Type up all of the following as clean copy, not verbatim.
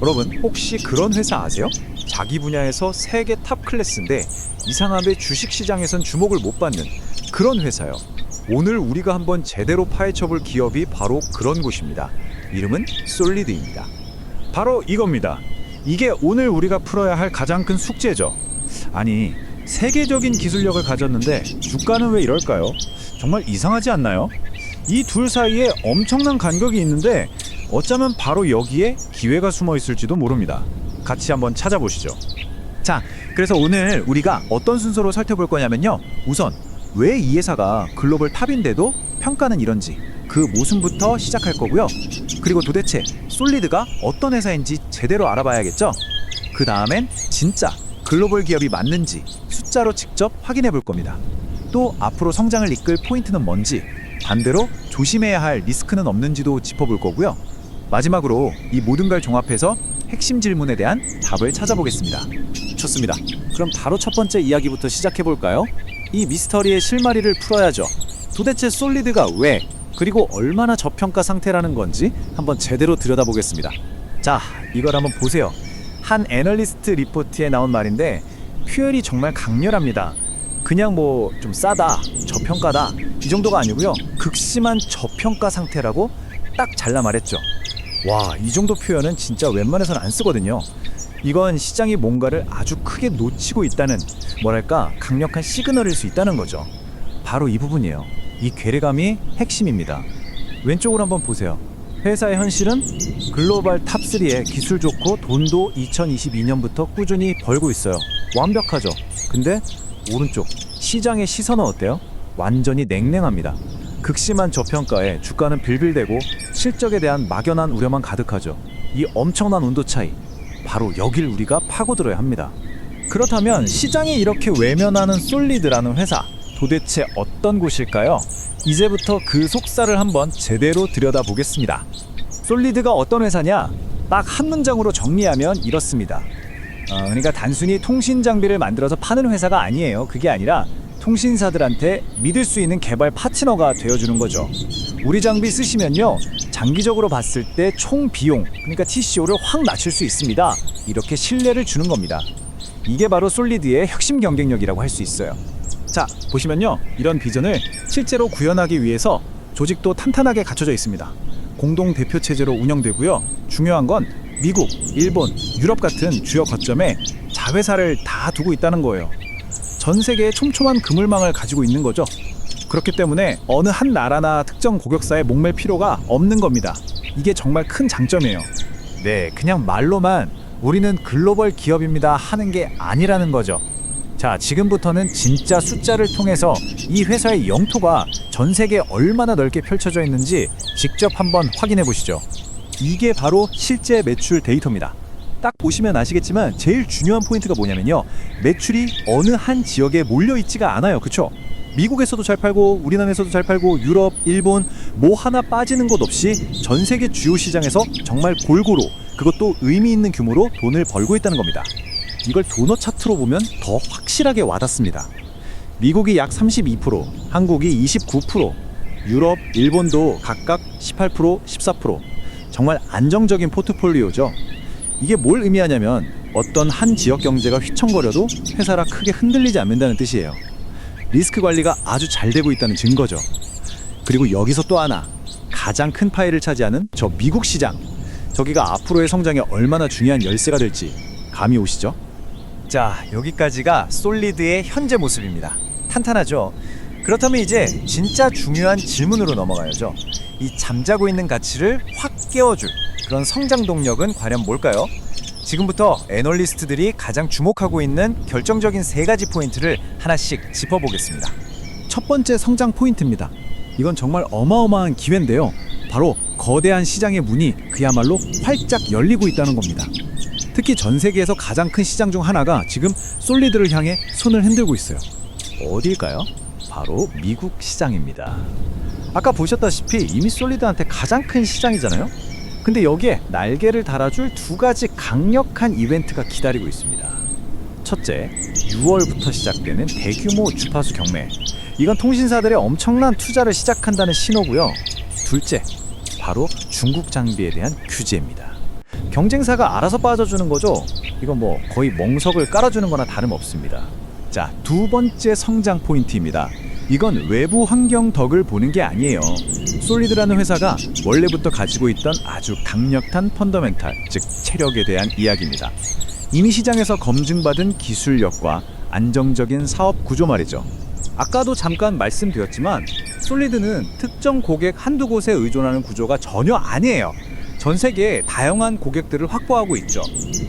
여러분, 혹시 그런 회사 아세요? 자기 분야에서 세계 탑 클래스인데 이상하게 주식시장에선 주목을 못 받는 그런 회사요. 오늘 우리가 한번 제대로 파헤쳐볼 기업이 바로 그런 곳입니다. 이름은 솔리드입니다. 바로 이겁니다. 이게 오늘 우리가 풀어야 할 가장 큰 숙제죠. 아니, 세계적인 기술력을 가졌는데 주가는 왜 이럴까요? 정말 이상하지 않나요? 이 둘 사이에 엄청난 간격이 있는데 어쩌면 바로 여기에 기회가 숨어 있을지도 모릅니다. 같이 한번 찾아보시죠. 자, 그래서 오늘 우리가 어떤 순서로 살펴볼 거냐면요. 우선 왜 이 회사가 글로벌 탑인데도 평가는 이런지 그 모순부터 시작할 거고요. 그리고 도대체 솔리드가 어떤 회사인지 제대로 알아봐야겠죠. 그 다음엔 진짜 글로벌 기업이 맞는지 숫자로 직접 확인해 볼 겁니다. 또 앞으로 성장을 이끌 포인트는 뭔지, 반대로 조심해야 할 리스크는 없는지도 짚어볼 거고요. 마지막으로 이 모든 걸 종합해서 핵심 질문에 대한 답을 찾아보겠습니다. 좋습니다. 그럼 바로 첫 번째 이야기부터 시작해 볼까요? 이 미스터리의 실마리를 풀어야죠. 도대체 솔리드가 왜, 그리고 얼마나 저평가 상태라는 건지 한번 제대로 들여다보겠습니다. 자, 이걸 한번 보세요. 한 애널리스트 리포트에 나온 말인데 표현이 정말 강렬합니다. 그냥 뭐 좀 싸다, 저평가다 이 정도가 아니고요. 극심한 저평가 상태라고 딱 잘라 말했죠. 와, 이 정도 표현은 진짜 웬만해서는 안 쓰거든요. 이건 시장이 뭔가를 아주 크게 놓치고 있다는, 뭐랄까, 강력한 시그널일 수 있다는 거죠. 바로 이 부분이에요. 이 괴리감이 핵심입니다. 왼쪽으로 한번 보세요. 회사의 현실은 글로벌 탑3에 기술 좋고 돈도 2022년부터 꾸준히 벌고 있어요. 완벽하죠. 근데 오른쪽 시장의 시선은 어때요? 완전히 냉랭합니다. 극심한 저평가에 주가는 빌빌대고 실적에 대한 막연한 우려만 가득하죠. 이 엄청난 온도 차이, 바로 여길 우리가 파고들어야 합니다. 그렇다면 시장이 이렇게 외면하는 솔리드라는 회사, 도대체 어떤 곳일까요? 이제부터 그 속살을 한번 제대로 들여다보겠습니다. 솔리드가 어떤 회사냐? 딱 한 문장으로 정리하면 이렇습니다. 그러니까 단순히 통신 장비를 만들어서 파는 회사가 아니에요. 그게 아니라 통신사들한테 믿을 수 있는 개발 파트너가 되어주는 거죠. 우리 장비 쓰시면요, 장기적으로 봤을 때 총 비용, 그러니까 TCO를 확 낮출 수 있습니다. 이렇게 신뢰를 주는 겁니다. 이게 바로 솔리드의 핵심 경쟁력이라고 할 수 있어요. 자, 보시면요, 이런 비전을 실제로 구현하기 위해서 조직도 탄탄하게 갖춰져 있습니다. 공동 대표 체제로 운영되고요. 중요한 건 미국, 일본, 유럽 같은 주요 거점에 자회사를 다 두고 있다는 거예요. 전 세계에 촘촘한 그물망을 가지고 있는 거죠. 그렇기 때문에 어느 한 나라나 특정 고객사에 목맬 필요가 없는 겁니다. 이게 정말 큰 장점이에요. 네, 그냥 말로만 우리는 글로벌 기업입니다 하는 게 아니라는 거죠. 자, 지금부터는 진짜 숫자를 통해서 이 회사의 영토가 전 세계에 얼마나 넓게 펼쳐져 있는지 직접 한번 확인해 보시죠. 이게 바로 실제 매출 데이터입니다. 딱 보시면 아시겠지만 제일 중요한 포인트가 뭐냐면요, 매출이 어느 한 지역에 몰려있지가 않아요. 그쵸? 미국에서도 잘 팔고 우리나라에서도 잘 팔고 유럽, 일본 뭐 하나 빠지는 것 없이 전 세계 주요 시장에서 정말 골고루, 그것도 의미 있는 규모로 돈을 벌고 있다는 겁니다. 이걸 도넛 차트로 보면 더 확실하게 와닿습니다. 미국이 약 32%, 한국이 29%, 유럽, 일본도 각각 18%, 14%. 정말 안정적인 포트폴리오죠. 이게 뭘 의미하냐면 어떤 한 지역 경제가 휘청거려도 회사라 크게 흔들리지 않는다는 뜻이에요. 리스크 관리가 아주 잘 되고 있다는 증거죠. 그리고 여기서 또 하나, 가장 큰 파일을 차지하는 저 미국 시장, 저기가 앞으로의 성장에 얼마나 중요한 열쇠가 될지 감이 오시죠? 자, 여기까지가 솔리드의 현재 모습입니다. 탄탄하죠? 그렇다면 이제 진짜 중요한 질문으로 넘어가야죠. 이 잠자고 있는 가치를 확 깨워줄 그런 성장 동력은 과연 뭘까요? 지금부터 애널리스트들이 가장 주목하고 있는 결정적인 3가지 포인트를 하나씩 짚어보겠습니다. 첫 번째 성장 포인트입니다. 이건 정말 어마어마한 기회인데요. 바로 거대한 시장의 문이 그야말로 활짝 열리고 있다는 겁니다. 특히 전 세계에서 가장 큰 시장 중 하나가 지금 솔리드를 향해 손을 흔들고 있어요. 어딜까요? 바로 미국 시장입니다. 아까 보셨다시피 이미 솔리드한테 가장 큰 시장이잖아요. 근데 여기에 날개를 달아줄 2가지 강력한 이벤트가 기다리고 있습니다. 첫째, 6월부터 시작되는 대규모 주파수 경매. 이건 통신사들의 엄청난 투자를 시작한다는 신호고요. 둘째, 바로 중국 장비에 대한 규제입니다. 경쟁사가 알아서 빠져주는 거죠. 이건 뭐 거의 멍석을 깔아주는 거나 다름없습니다. 자, 두 번째 성장 포인트입니다. 이건 외부 환경 덕을 보는 게 아니에요. 솔리드라는 회사가 원래부터 가지고 있던 아주 강력한 펀더멘탈, 즉 체력에 대한 이야기입니다. 이미 시장에서 검증받은 기술력과 안정적인 사업 구조 말이죠. 아까도 잠깐 말씀드렸지만 솔리드는 특정 고객 한두 곳에 의존하는 구조가 전혀 아니에요. 전 세계에 다양한 고객들을 확보하고 있죠.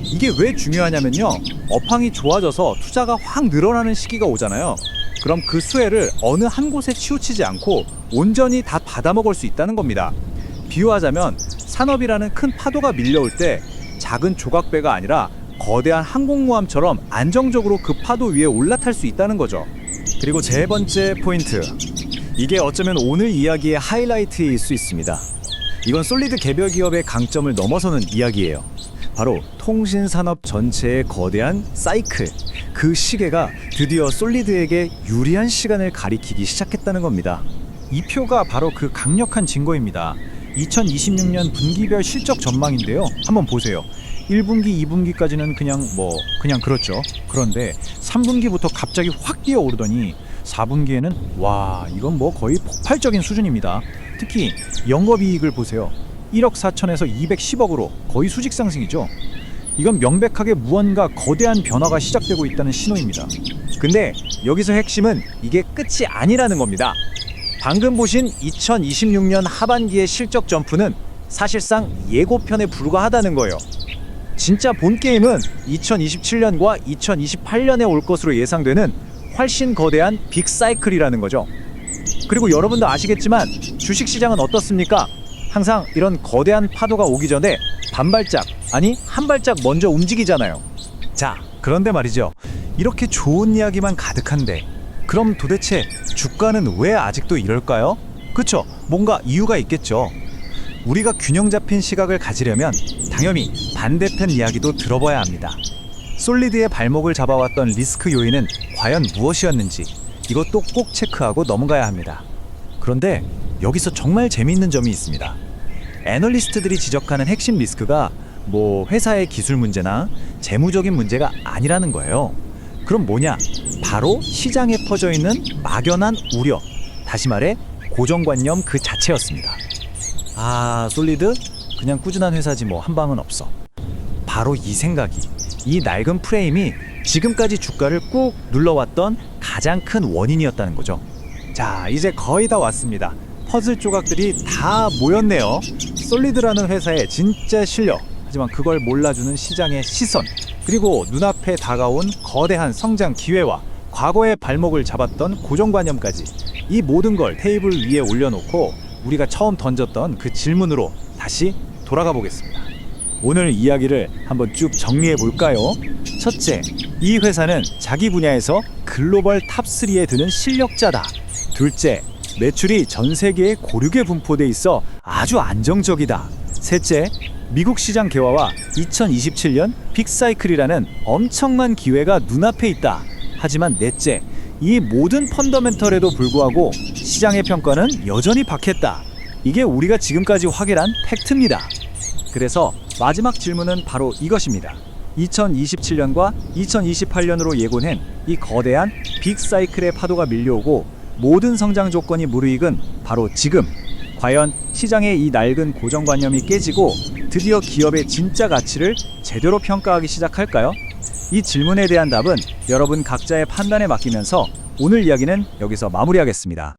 이게 왜 중요하냐면요, 업황이 좋아져서 투자가 확 늘어나는 시기가 오잖아요. 그럼 그 수혜를 어느 한 곳에 치우치지 않고 온전히 다 받아먹을 수 있다는 겁니다. 비유하자면 산업이라는 큰 파도가 밀려올 때 작은 조각배가 아니라 거대한 항공모함처럼 안정적으로 그 파도 위에 올라탈 수 있다는 거죠. 그리고 세 번째 포인트, 이게 어쩌면 오늘 이야기의 하이라이트일 수 있습니다. 이건 솔리드 개별 기업의 강점을 넘어서는 이야기예요. 바로 통신산업 전체의 거대한 사이클, 그 시계가 드디어 솔리드에게 유리한 시간을 가리키기 시작했다는 겁니다. 이 표가 바로 그 강력한 증거입니다. 2026년 분기별 실적 전망인데요, 한번 보세요. 1분기, 2분기까지는 그냥 그렇죠. 그런데 3분기부터 갑자기 확 뛰어오르더니 4분기에는 와, 이건 뭐 거의 폭발적인 수준입니다. 특히 영업이익을 보세요. 1억 4천에서 210억으로 거의 수직 상승이죠. 이건 명백하게 무언가 거대한 변화가 시작되고 있다는 신호입니다. 근데 여기서 핵심은 이게 끝이 아니라는 겁니다. 방금 보신 2026년 하반기의 실적 점프는 사실상 예고편에 불과하다는 거예요. 진짜 본 게임은 2027년과 2028년에 올 것으로 예상되는 훨씬 거대한 빅사이클이라는 거죠. 그리고 여러분도 아시겠지만 주식시장은 어떻습니까? 항상 이런 거대한 파도가 오기 전에 반발짝, 아니 한 발짝 먼저 움직이잖아요. 자, 그런데 말이죠, 이렇게 좋은 이야기만 가득한데 그럼 도대체 주가는 왜 아직도 이럴까요? 그쵸? 뭔가 이유가 있겠죠. 우리가 균형 잡힌 시각을 가지려면 당연히 반대편 이야기도 들어봐야 합니다. 솔리드의 발목을 잡아왔던 리스크 요인은 과연 무엇이었는지 이것도 꼭 체크하고 넘어가야 합니다. 그런데 여기서 정말 재미있는 점이 있습니다. 애널리스트들이 지적하는 핵심 리스크가 뭐 회사의 기술 문제나 재무적인 문제가 아니라는 거예요. 그럼 뭐냐? 바로 시장에 퍼져 있는 막연한 우려, 다시 말해 고정관념 그 자체였습니다. 아, 솔리드? 그냥 꾸준한 회사지 뭐 한 방은 없어. 바로 이 생각이, 이 낡은 프레임이 지금까지 주가를 꾹 눌러왔던 가장 큰 원인이었다는 거죠. 자, 이제 거의 다 왔습니다. 퍼즐 조각들이 다 모였네요. 솔리드라는 회사의 진짜 실력, 하지만 그걸 몰라주는 시장의 시선, 그리고 눈앞에 다가온 거대한 성장 기회와 과거의 발목을 잡았던 고정관념까지, 이 모든 걸 테이블 위에 올려놓고 우리가 처음 던졌던 그 질문으로 다시 돌아가 보겠습니다. 오늘 이야기를 한번 쭉 정리해 볼까요? 첫째, 이 회사는 자기 분야에서 글로벌 탑3에 드는 실력자다. 둘째, 매출이 전 세계에 고르게 분포돼 있어 아주 안정적이다. 셋째, 미국 시장 개화와 2027년 빅사이클이라는 엄청난 기회가 눈앞에 있다. 하지만 넷째, 이 모든 펀더멘털에도 불구하고 시장의 평가는 여전히 박했다. 이게 우리가 지금까지 확인한 팩트입니다. 그래서 마지막 질문은 바로 이것입니다. 2027년과 2028년으로 예고된 이 거대한 빅사이클의 파도가 밀려오고 모든 성장 조건이 무르익은 바로 지금, 과연 시장의 이 낡은 고정관념이 깨지고 드디어 기업의 진짜 가치를 제대로 평가하기 시작할까요? 이 질문에 대한 답은 여러분 각자의 판단에 맡기면서 오늘 이야기는 여기서 마무리하겠습니다.